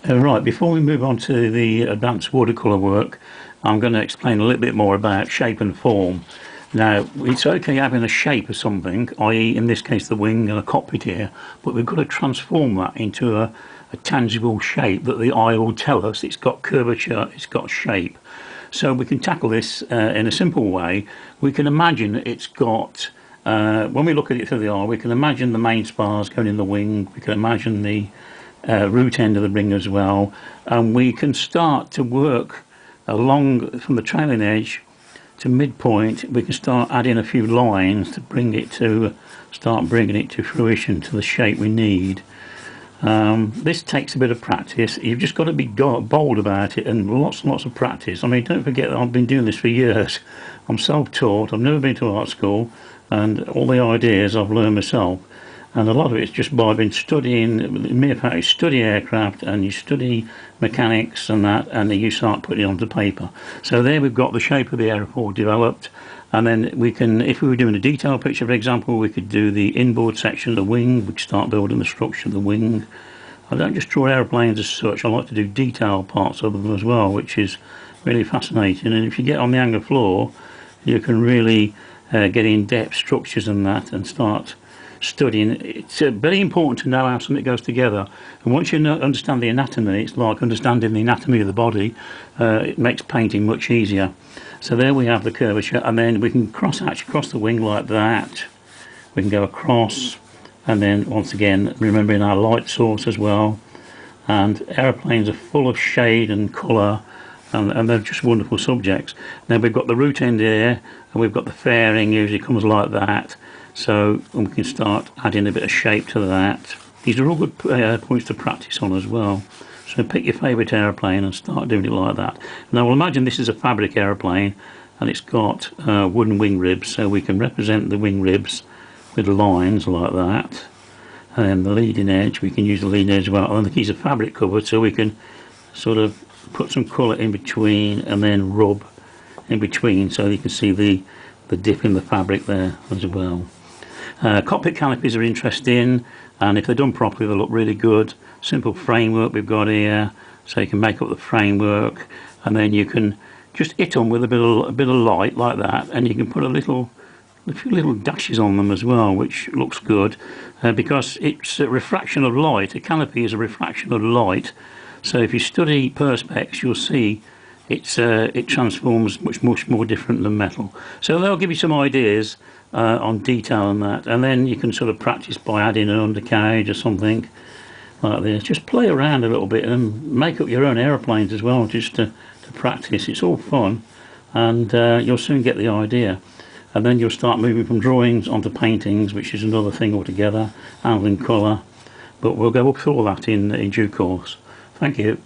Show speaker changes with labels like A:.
A: Right, before we move on to the advanced watercolour work, I'm going to explain a little bit more about shape and form. Now, it's okay having a shape of something, i.e. in this case the wing and a cockpit here, but we've got to transform that into a tangible shape that the eye will tell us it's got curvature, it's got shape. So we can tackle this in a simple way. We can imagine it's got, when we look at it through the eye, we can imagine the main spars going in the wing, we can imagine the root end of the ring as well, and we can start to work along from the trailing edge to midpoint. We can start adding a few lines to bring it to fruition, to the shape we need. This takes a bit of practice. You've just got to be bold about it, and lots and lots of practice. I mean, don't forget that I've been doing this for years. I'm self-taught. I've never been to art school, and all the ideas I've learned myself. And a lot of it's just by been studying. The mere fact you study aircraft and you study mechanics and that, and then you start putting it onto paper. So there we've got the shape of the aerofoil developed, and then we can, if we were doing a detailed picture, for example, we could do the inboard section of the wing. We could start building the structure of the wing. I don't just draw aeroplanes as such. I like to do detailed parts of them as well, which is really fascinating. And if you get on the hangar floor, you can really get in-depth structures and that, and start studying. It's very important to know how something goes together, and once you understand the anatomy, it's like understanding the anatomy of the body. It makes painting much easier. So there we have the curvature, and then we can cross hatch across the wing like that. We can go across, and then once again remembering our light source as well. And aeroplanes are full of shade and colour, and they're just wonderful subjects. Now we've got the root end here, and we've got the fairing, usually comes like that. So we can start adding a bit of shape to that. These are all good points to practice on as well. So pick your favourite aeroplane and start doing it like that. Now we'll imagine this is a fabric aeroplane, and it's got wooden wing ribs, so we can represent the wing ribs with lines like that. And then the leading edge, we can use the leading edge as well. And the keys are fabric covered, so we can sort of put some colour in between and then rub in between, so you can see the dip in the fabric there as well. Cockpit canopies are interesting, and if they're done properly they look really good. Simple framework we've got here, so you can make up the framework, and then you can just hit them with a bit of light like that, and you can put a few little dashes on them as well, which looks good, because it's a refraction of light. A canopy is a refraction of light, so if you study perspex you'll see it transforms much more different than metal. So they'll give you some ideas on detail on that, and then you can sort of practice by adding an undercarriage or something like this. Just play around a little bit and make up your own aeroplanes as well, just to practice. It's all fun, and you'll soon get the idea, and then you'll start moving from drawings onto paintings, which is another thing altogether, and in colour, but we'll go up through all that in due course. Thank you.